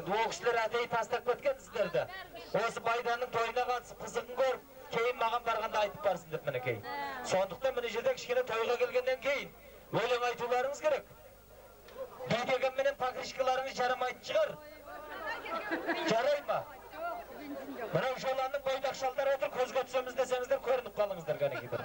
деген. О кісілер әдейі тастап кеткен сіздерді. Осы байданның тойына қатысып қызығын көріп, кейін маған барғанда айтып барсын деп мінекей. Сондықтан мына жерде кішкене тойға келгеннен кейін өлең айтуларыңыз керек. Би дегенменен покрышкаларыңыз жарамайтын шығар. Жарай ма? Мынау жоланның бойдақ шалдар отыр, көзге түсеміз десеңіздер көрініп қалыңыздар кәнекей бір.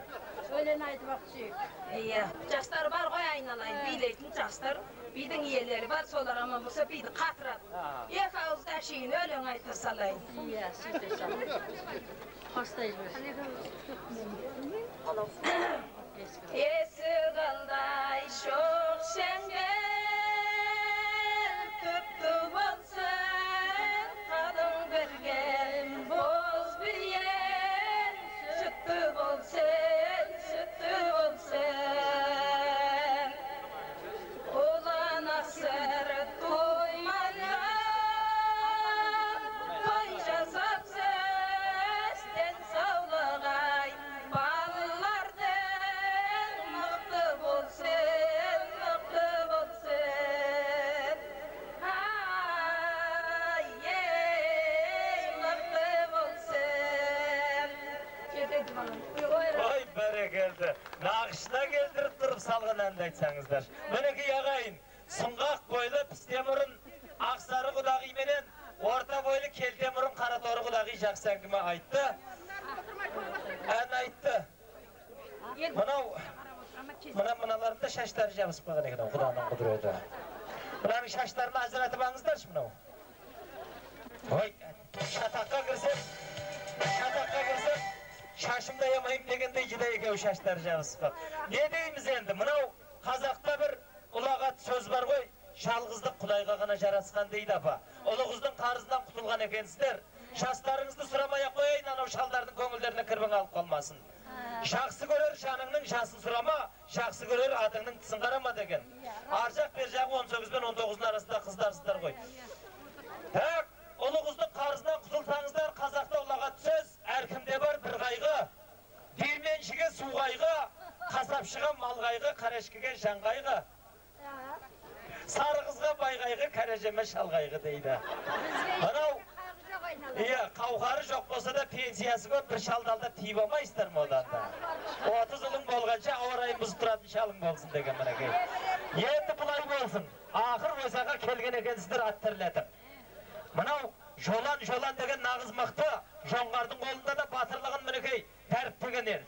Өлең айтып ақшық. Иә, жастар бар ғой айналайын, билейтін жастар, бидің иелері бар, солар аман болса биді қатырады. Екі ауызда шейін өлең айтыр салайын. Иә, сөйтесем. Қастай Есік алдай шоқ шеңгел, күпті болсын, қалың бірген боз биен, сүтті болсын, сүтті болсын. Ұлан асыр тоймана, той жасапсыз, ден саулығай, балалардың мықты болсын, мықты болсын. Ай, ей, мықты болсын. Жетеді балам. Ой, бәрекелді. Нағышына келдіріп тұрып салған әнді айтсаңыздар. Мінекей ағайын, сұңғақ бойлы пісте мұрын ақсары құдағи менен орта бойлы келте мұрын қара торы құдағи жақсы әңгіме айтты. Ән айтты. Мыналарында шаштары жабысып қалған екен, құданың құдіреті. Мынаның шаштарына ажыратып аңыздаршы мынау. Ой, шатаққа кірсем, шашымда ямайым дегенде жида екеу шаштары жабысып қап. Не дейміз енді, мынау қазақта бір ұлағат сөз бар ғой, жалғыздық құдайға ғана жарасқан дейді апа. Ұлы қыздың қарызынан құтылған екенсіздер. Шастарыңызды сұрамай-ақ қояйын, анау шалдардың көңілдеріне кірбің алып қалмасын. Жақсы көрер жаныңның жасын сұрама, жақсы көрер атыңның тісін қарама деген. Аржақ бер жағы 18 пен 19-ның арасында қыздарсыздар ғой. Так, ұлы қыздың қарызынан құтылсаңыздар, қазақта ұлағат сөз, әркімде бар бір қайғы. Диірменшіге су қайғы, қасапшыға мал қайғы, қарашкіге жан қайғы. Сары қызға бай қайғы, кәрежеме шал қайғы дейді. Анау, қауқары жоқ болса да пенсиясы көп, бір шалды алдап тиіп алмайсыздар ма одан да. 30 жылың болғанша ауа райын бұзып тұратын шалың болсын деген мінекей. Енді бұлай болсын. Ақыр осыға келген екенсіздер аттырлетіп. Мынау жолан деген нағыз мықты, жоңғардың қолында да батырлығын мінекей дәріптеген ел.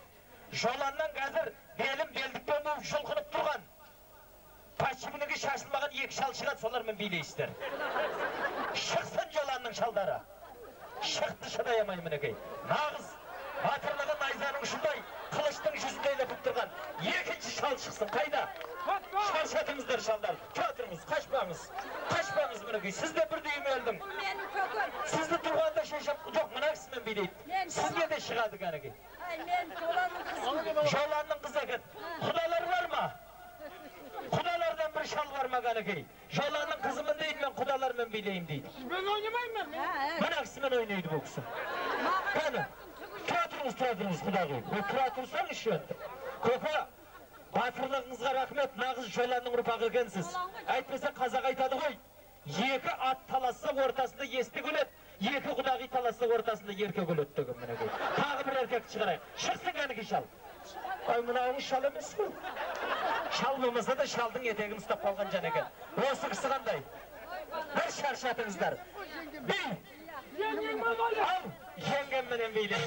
Жоланнан қазір белім белдікпен болып жұлқынып тұрған. Пачымыныға шашылмаған екі шал шығады, солармен билейсіздер. Шықсын жоланның шалдары. Шықты шыдайамай мінекей. Нағыз батырлығы найзаның ұшындай, қылыштың жүзіндей лепіп тұрған. Екінші шал шықсын, қайда? Шаршатыңыздар шалдар. Көтіріңіз, қашпаңыз мінекей. Сіз де бір дүйім өлдің. Сізді тұрғанда шешіп, жоқ, мына кісімен билейді. Сізге де шығады кәнекей. Жоланның қызы екен. Құдалар бар ма? Құдалардан бір шал бар ма кәнекей? Жоланның қызымын дейді, мен құдалармен билейім дейді. Мен ойнамаймын. Мына кісімен ойнайды бұл кісі. Кәні, тұра тұрыңыз құдағи. Тұра тұрсаң үші өтті. Көпі, батырлығыңызға рахмет, нағыз жоланның ұрпағы екенсіз. Әйтпесе қазақ айтады ғой, екі ат таласса ортасында есті көлет, екі құдағи таласса ортасында ерке көлет деген мінекей. Тағы бір еркекті шығарайық. Шықсын кәнекей шал. Ай, мынауың шал емес қой. Шал болмаса да шалдың етегін ұстап қалған жан екен. Осы кісі қандай? Бір шаршатыңыздар. Бей! Ал, жеңгенменен бейлен.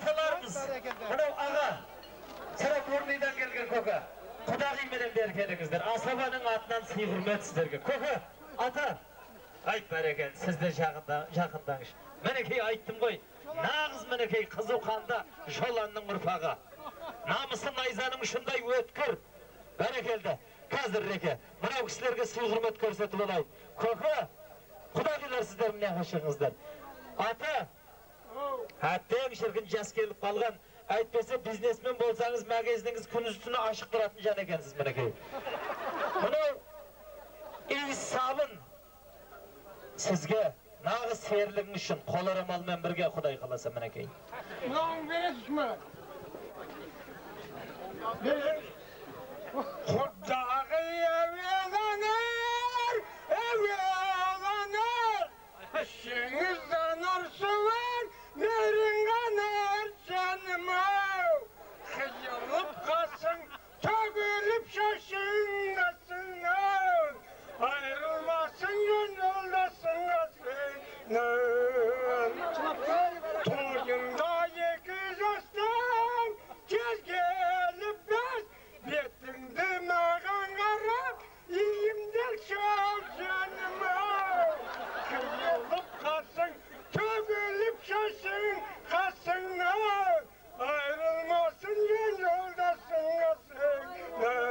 atalarımız. Manav ağa. Sıra Burnuy'dan gelgen koka. Kudagı menen berkelingizler. Asabanın atынан sıy hürmet sizlerge. Koka, ata. Ayt bereken, sizde жақындан iş. Menekey ayttım koy. Nağız menekey Kızılkanda Jolanның urfağı. Namısı Nayzanım şunday ötkür. Berekelde. Kazır reke. Manav kişilerge sıy hürmet körsetip olay. Koka. Kudagılar sizler menen haşığınızlar. Ata. Hatta şirkin jas kelip kalgan. Aytpese biznesmen bolsanız magaziniңiz kun üstüne aşık durатын jan ekensiz menekey. Bunu sabın sizge nağız seyriliğin üçün kol aramalmen birge Kuday kalasa menekey. Lan veres mi? Kudağı evelanır, evelanır. Eşeğinizden arşılar, nerin kanar canıma. Kıyılıp kalsın, tökülüp şaşınlasınlar. Ayrılmasın gönüldasın aslanlar. Toyunda yekiz aslan, kez gelip bez. Betimde mağan garap, iyimdir çok canıma. Kıyılıp kalsın, tökülüp şaşın kalsınlar. Ayrılmasın gönüldasın aslanlar.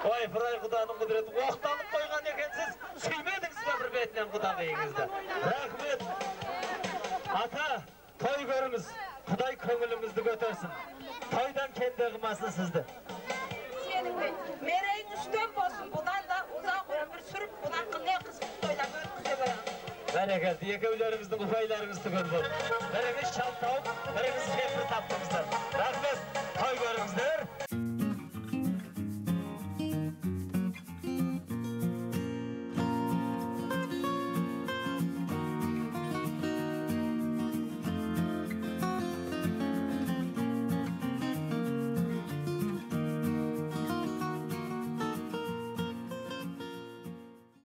Oy Fıray Kudanın kudreti oktalıp koygan ekensiz. Süymediniz mi bir betinden Kudagıyınızda? Rahmet. Ata, toy görümüz. Kuday köngülümüzді götürsün. Toydan kendi kılmasın sizde. Senin de mereğin üstten bolsun, budan da uzak ömür sürüp budan kılmaya kısmı toyda görüntüse böyle. Berekeldi, yekevlerimizдің ufaylarımızды görür. Beremiz çal tavuk, beremiz kefir taptığımızdan. Rahmet.